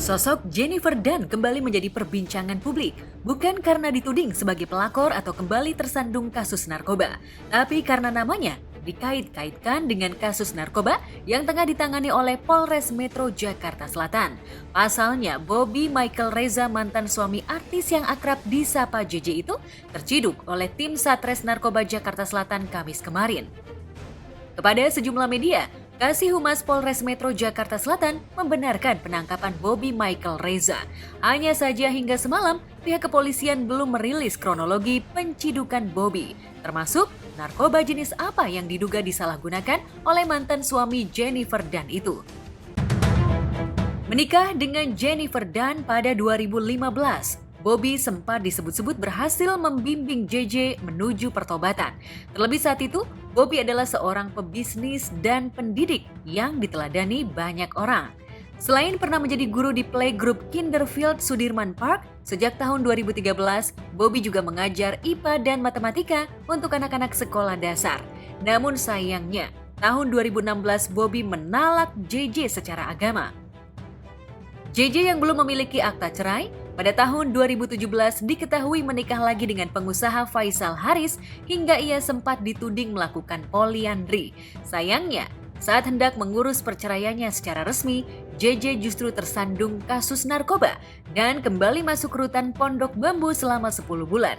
Sosok Jennifer Dunn kembali menjadi perbincangan publik, bukan karena dituding sebagai pelakor atau kembali tersandung kasus narkoba, tapi karena namanya dikait-kaitkan dengan kasus narkoba yang tengah ditangani oleh Polres Metro Jakarta Selatan. Pasalnya, Bobby Michael Reza, mantan suami artis yang akrab disapa JJ itu, terciduk oleh tim Satres Narkoba Jakarta Selatan Kamis kemarin. Kepada sejumlah media, Kasih Humas Polres Metro Jakarta Selatan membenarkan penangkapan Bobby Michael Reza. Hanya saja hingga semalam, pihak kepolisian belum merilis kronologi pencidukan Bobby, termasuk narkoba jenis apa yang diduga disalahgunakan oleh mantan suami Jennifer Dunn itu. Menikah dengan Jennifer Dunn pada 2015, Bobby sempat disebut-sebut berhasil membimbing JJ menuju pertobatan. Terlebih saat itu, Bobby adalah seorang pebisnis dan pendidik yang diteladani banyak orang. Selain pernah menjadi guru di playgroup Kinderfield Sudirman Park, sejak tahun 2013, Bobby juga mengajar IPA dan matematika untuk anak-anak sekolah dasar. Namun sayangnya, tahun 2016 Bobby menalak JJ secara agama. JJ yang belum memiliki akta cerai, pada tahun 2017 diketahui menikah lagi dengan pengusaha Faisal Haris hingga ia sempat dituding melakukan poliandri. Sayangnya, saat hendak mengurus perceraiannya secara resmi, JJ justru tersandung kasus narkoba dan kembali masuk rutan Pondok Bambu selama 10 bulan.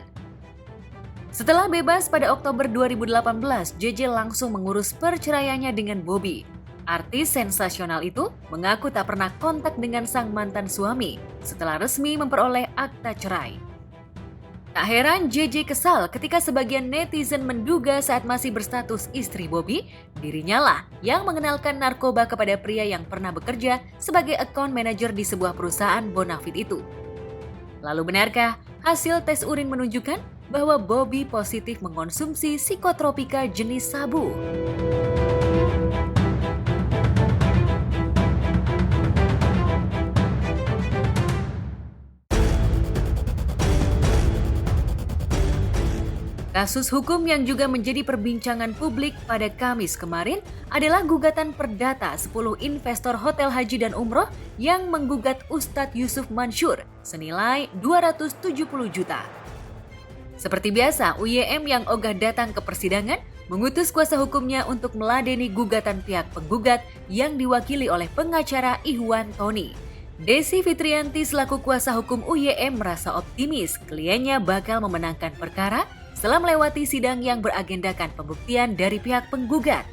Setelah bebas pada Oktober 2018, JJ langsung mengurus perceraiannya dengan Bobby. Artis sensasional itu mengaku tak pernah kontak dengan sang mantan suami setelah resmi memperoleh akta cerai. Tak heran JJ kesal ketika sebagian netizen menduga saat masih berstatus istri Bobby, dirinya lah yang mengenalkan narkoba kepada pria yang pernah bekerja sebagai account manager di sebuah perusahaan bonafit itu. Lalu benarkah hasil tes urin menunjukkan bahwa Bobby positif mengonsumsi psikotropika jenis sabu? Kasus hukum yang juga menjadi perbincangan publik pada Kamis kemarin adalah gugatan perdata 10 investor hotel haji dan umroh yang menggugat Ustadz Yusuf Mansur senilai 270 juta. Seperti biasa, UYM yang ogah datang ke persidangan mengutus kuasa hukumnya untuk meladeni gugatan pihak penggugat yang diwakili oleh pengacara Ihwan Tony. Desi Fitrianti selaku kuasa hukum UYM merasa optimis kliennya bakal memenangkan perkara setelah melewati sidang yang beragendakan pembuktian dari pihak penggugat.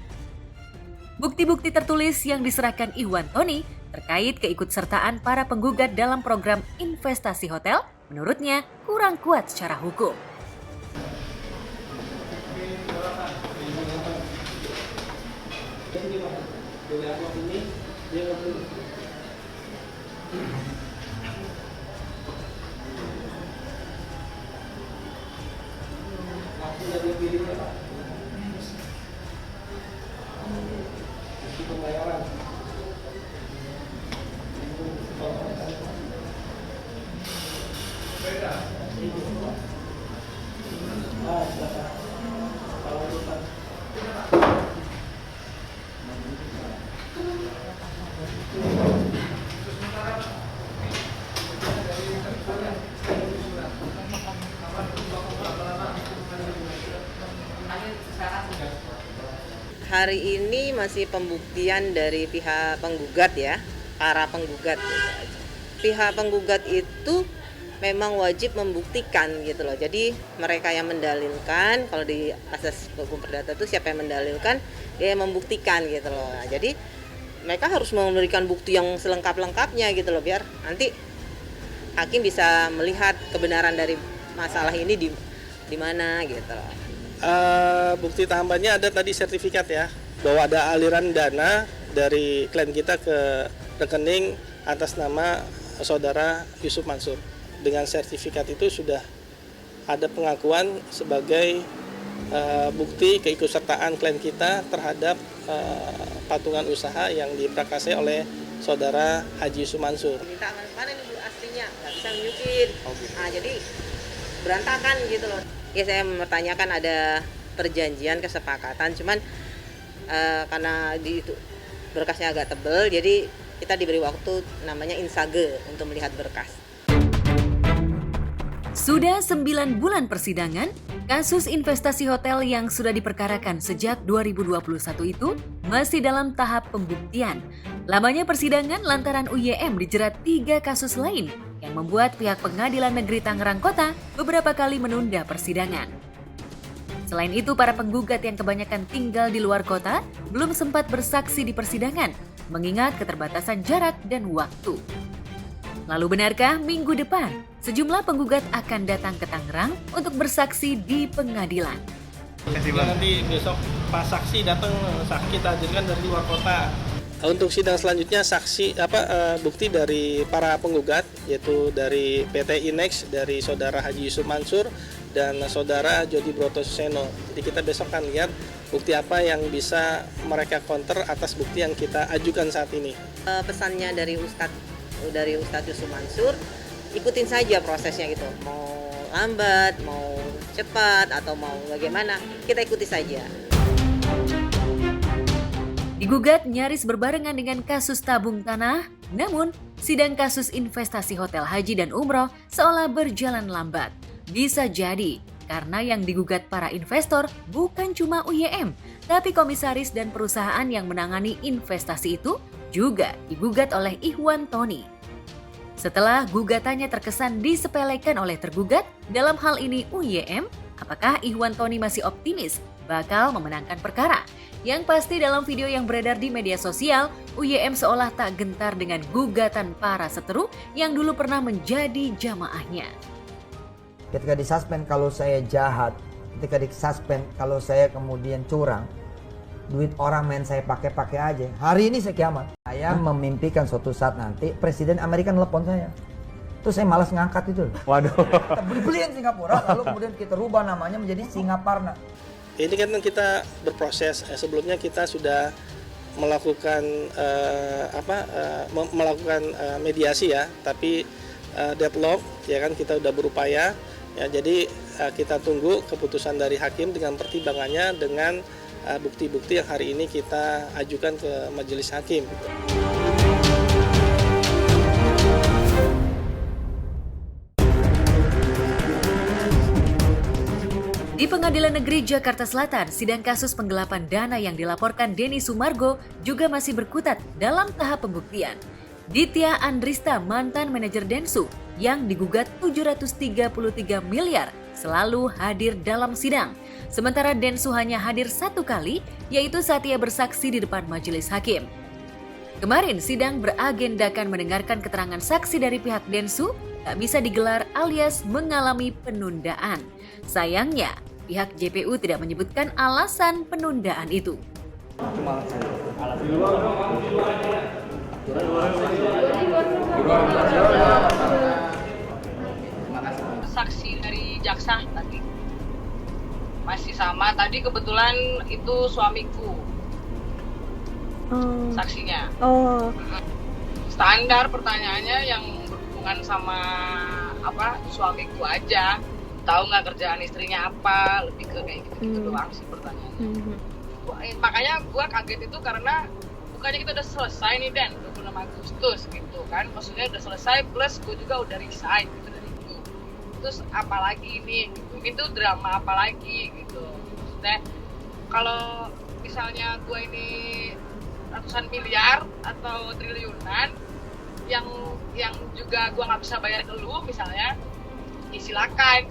Bukti-bukti tertulis yang diserahkan Ihwan Tony terkait keikutsertaan para penggugat dalam program investasi hotel, menurutnya kurang kuat secara hukum. Hari ini masih pembuktian dari pihak penggugat ya, para penggugat. Pihak penggugat itu memang wajib membuktikan gitu loh. Jadi mereka yang mendalilkan, kalau di asas hukum perdata itu siapa yang mendalilkan, dia yang membuktikan gitu loh. Nah, jadi mereka harus memberikan bukti yang selengkap-lengkapnya gitu loh, biar nanti hakim bisa melihat kebenaran dari masalah ini di mana gitu loh. Bukti tambahannya ada tadi sertifikat ya, bahwa ada aliran dana dari klien kita ke rekening atas nama saudara Yusuf Mansur. Dengan sertifikat itu sudah ada pengakuan sebagai bukti keikutsertaan klien kita terhadap patungan usaha yang diprakasai oleh saudara Haji Yusuf Mansur. Minta mana nih bu aslinya, nggak bisa nunjukin. Nah, jadi berantakan gitu loh. Ya saya mempertanyakan ada perjanjian kesepakatan, cuman karena di itu berkasnya agak tebal, jadi kita diberi waktu namanya insage untuk melihat berkas. Sudah 9 bulan persidangan, kasus investasi hotel yang sudah diperkarakan sejak 2021 itu masih dalam tahap pembuktian. Lamanya persidangan lantaran UYM dijerat 3 kasus lain yang membuat pihak Pengadilan Negeri Tangerang Kota beberapa kali menunda persidangan. Selain itu, para penggugat yang kebanyakan tinggal di luar kota belum sempat bersaksi di persidangan, mengingat keterbatasan jarak dan waktu. Lalu benarkah minggu depan sejumlah penggugat akan datang ke Tangerang untuk bersaksi di pengadilan? Nanti besok pas saksi datang, saksi kita hadirkan dari luar kota. Untuk sidang selanjutnya bukti dari para penggugat, yaitu dari PT Inex, dari saudara Haji Yusuf Mansur dan saudara Jody Broto Suseno. Jadi kita besok akan lihat bukti apa yang bisa mereka counter atas bukti yang kita ajukan saat ini. Pesannya dari Ustadz Yusuf Mansur, ikutin saja prosesnya gitu. Mau lambat, mau cepat, atau mau bagaimana, kita ikuti saja. Digugat nyaris berbarengan dengan kasus tabung tanah, namun sidang kasus investasi hotel haji dan umroh seolah berjalan lambat. Bisa jadi karena yang digugat para investor bukan cuma UYM, tapi komisaris dan perusahaan yang menangani investasi itu juga digugat oleh Ihwan Tony. Setelah gugatannya terkesan disepelekan oleh tergugat, dalam hal ini UYM, apakah Ihwan Tony masih optimis bakal memenangkan perkara? Yang pasti dalam video yang beredar di media sosial, UYM seolah tak gentar dengan gugatan para seteru yang dulu pernah menjadi jamaahnya. Ketika disuspend kalau saya jahat, ketika disuspend kalau saya kemudian curang, duit orang main saya pakai-pakai aja. Hari ini saya kiamat. Saya memimpikan suatu saat nanti Presiden Amerika nelpon saya. Terus saya malas ngangkat itu. Waduh. Kita beli-beliin Singapura, lalu kemudian kita rubah namanya menjadi Singaparna. Ini kan kita berproses. Sebelumnya kita sudah melakukan mediasi ya, tapi deadlock ya kan, kita udah berupaya ya. Jadi kita tunggu keputusan dari hakim dengan pertimbangannya dengan bukti-bukti yang hari ini kita ajukan ke majelis hakim. Di Pengadilan Negeri Jakarta Selatan, sidang kasus penggelapan dana yang dilaporkan Denny Sumargo juga masih berkutat dalam tahap pembuktian. Ditya Andrista, mantan manajer Densu yang digugat 733 miliar, selalu hadir dalam sidang. Sementara Densu hanya hadir 1 kali, yaitu saat ia bersaksi di depan majelis hakim. Kemarin sidang beragendakan mendengarkan keterangan saksi dari pihak Densu tak bisa digelar alias mengalami penundaan. Sayangnya, pihak JPU tidak menyebutkan alasan penundaan itu. Saksi dari jaksa tadi masih sama, tadi kebetulan itu suamiku saksinya. Standar pertanyaannya yang berhubungan sama suamiku aja, tahu nggak kerjaan istrinya apa, lebih ke kayak gitu doang sih pertanyaannya. Makanya gue kaget itu karena bukannya kita udah selesai nih Dan 26 Agustus gitu kan, maksudnya udah selesai plus gue juga udah resign gitu dari itu. Terus apalagi ini gitu, itu drama apalagi gitu. Maksudnya kalau misalnya gue ini ratusan miliar atau triliunan yang juga gue nggak bisa bayar ke lu misalnya, ya silakan.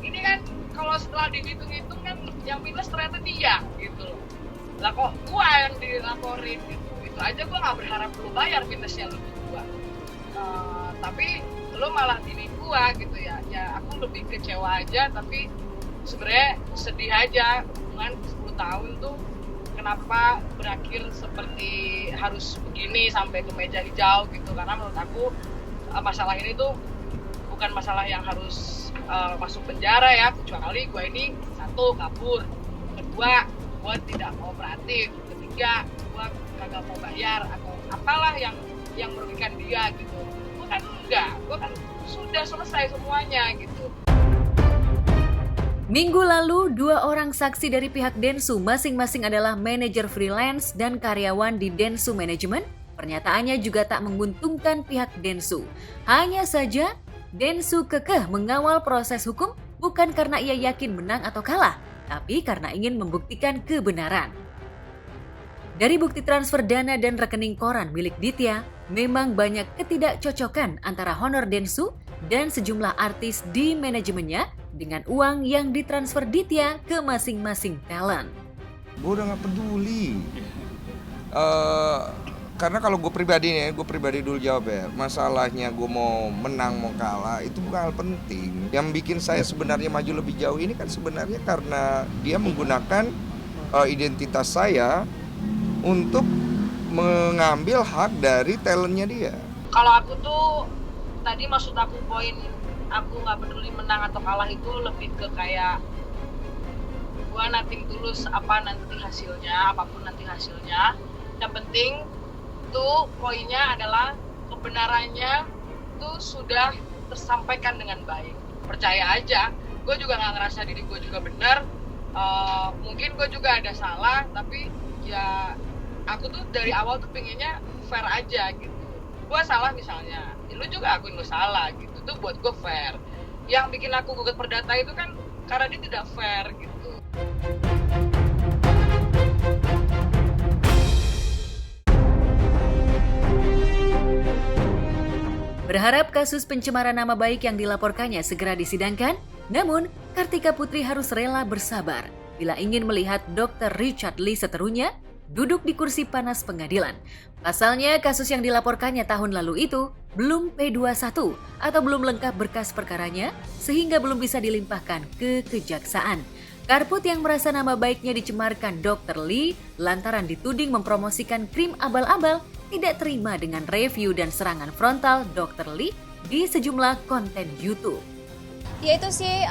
Ini kan kalau setelah dihitung-hitung kan yang minus ternyata dia gitu loh. Lah kok gue yang dilaporin gitu, itu aja gue nggak berharap lu bayar minusnya lu gue. Tapi lu malah ini gue gitu ya aku lebih kecewa aja, tapi sebenarnya sedih aja. Hubungan 10 tahun tuh kenapa berakhir seperti harus begini sampai ke meja hijau gitu. Karena menurut aku masalah ini tuh bukan masalah yang harus masuk penjara ya, kecuali gue ini 1 kabur, 2 gue tidak kooperatif, 3 gue kagak mau bayar atau apalah yang merugikan dia gitu. Gue kan enggak, gue kan sudah selesai semuanya gitu. Minggu lalu, 2 orang saksi dari pihak Densu masing-masing adalah manajer freelance dan karyawan di Densu Management Pernyataannya juga tak menguntungkan pihak Densu. Hanya saja, Densu kekeh mengawal proses hukum bukan karena ia yakin menang atau kalah, tapi karena ingin membuktikan kebenaran. Dari bukti transfer dana dan rekening koran milik Ditya, memang banyak ketidakcocokan antara honor Densu dan sejumlah artis di manajemennya dengan uang yang ditransfer Ditya ke masing-masing talent. Gue udah gak peduli. Karena kalau gue pribadi dulu jawab ya, masalahnya gue mau menang mau kalah itu bukan hal penting. Yang bikin saya sebenarnya maju lebih jauh ini kan sebenarnya karena dia menggunakan identitas saya untuk mengambil hak dari talentnya dia. Kalau aku tuh tadi maksud aku poin aku nggak peduli menang atau kalah itu lebih ke kayak gua nothing tulus apapun nanti hasilnya. Yang penting tuh poinnya adalah kebenarannya tuh sudah tersampaikan dengan baik. Percaya aja, gue juga nggak ngerasa diri gue juga benar. Mungkin gue juga ada salah, tapi ya aku tuh dari awal tuh pengennya fair aja gitu. Gue salah misalnya, ya lu juga akuin lu salah gitu. Tuh buat gue fair. Yang bikin aku gugat perdata itu kan karena dia tidak fair gitu. Berharap kasus pencemaran nama baik yang dilaporkannya segera disidangkan, namun Kartika Putri harus rela bersabar bila ingin melihat Dr. Richard Lee seterunya duduk di kursi panas pengadilan. Pasalnya kasus yang dilaporkannya tahun lalu itu belum P21 atau belum lengkap berkas perkaranya sehingga belum bisa dilimpahkan ke kejaksaan. Karput yang merasa nama baiknya dicemarkan Dr. Lee lantaran dituding mempromosikan krim abal-abal tidak terima dengan review dan serangan frontal Dr. Lee di sejumlah konten YouTube. Ya itu sih,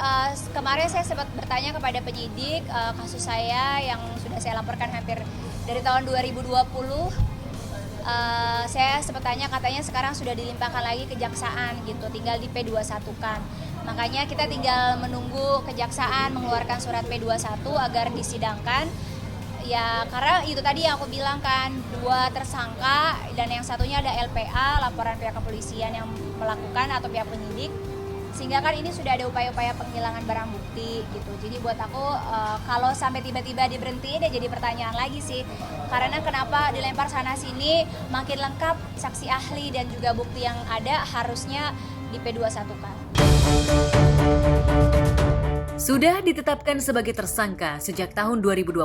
kemarin saya sempat bertanya kepada penyidik kasus saya yang sudah saya laporkan hampir dari tahun 2020. Saya sempat tanya, katanya sekarang sudah dilimpahkan lagi kejaksaan gitu, tinggal di P21 kan. Makanya kita tinggal menunggu kejaksaan mengeluarkan surat P21 agar disidangkan. Ya karena itu tadi yang aku bilang kan, 2 tersangka dan yang satunya ada LPA, laporan pihak kepolisian yang melakukan atau pihak penyidik. Sehingga kan ini sudah ada upaya-upaya penghilangan barang bukti gitu. Jadi buat aku kalau sampai tiba-tiba diberhentiin ya jadi pertanyaan lagi sih. Karena kenapa dilempar sana sini makin lengkap saksi ahli dan juga bukti yang ada harusnya di P21 kan. Sudah ditetapkan sebagai tersangka sejak tahun 2021,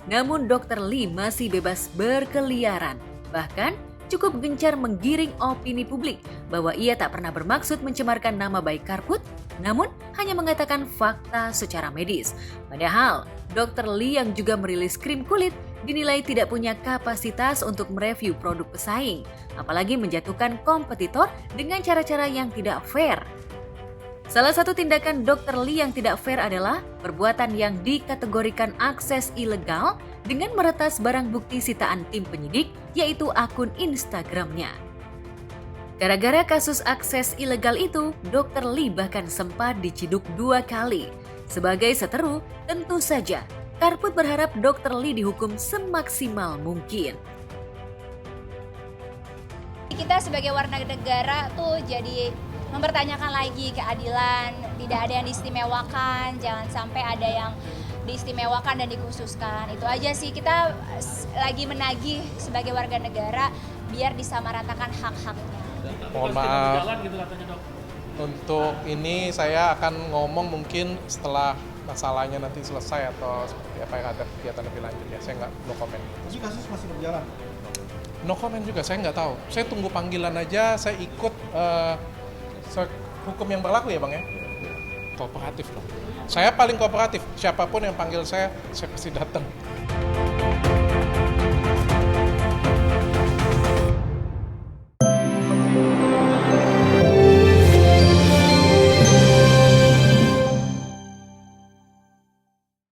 namun Dr. Lee masih bebas berkeliaran. Bahkan cukup gencar menggiring opini publik bahwa ia tak pernah bermaksud mencemarkan nama baik Karput, namun hanya mengatakan fakta secara medis. Padahal, Dr. Lee yang juga merilis krim kulit dinilai tidak punya kapasitas untuk mereview produk pesaing, apalagi menjatuhkan kompetitor dengan cara-cara yang tidak fair. Salah satu tindakan Dr. Lee yang tidak fair adalah perbuatan yang dikategorikan akses ilegal dengan meretas barang bukti sitaan tim penyidik, yaitu akun Instagramnya. Gara-gara kasus akses ilegal itu, Dr. Lee bahkan sempat diciduk 2 kali. Sebagai seteru, tentu saja Karput berharap Dr. Lee dihukum semaksimal mungkin. Kita sebagai warga negara tuh jadi mempertanyakan lagi keadilan, tidak ada yang diistimewakan, jangan sampai ada yang diistimewakan dan dikhususkan. Itu aja sih, kita lagi menagih sebagai warga negara biar disamaratakan hak-haknya. Mohon maaf, untuk ini saya akan ngomong mungkin setelah masalahnya nanti selesai atau seperti apa yang ada kegiatan lebih lanjut ya, saya nggak no comment. Tapi kasus masih berjalan? No comment juga, saya nggak tahu. Saya tunggu panggilan aja, saya ikut hukum yang berlaku ya Bang ya. Kooperatif dong. Saya paling kooperatif, siapapun yang panggil saya pasti datang.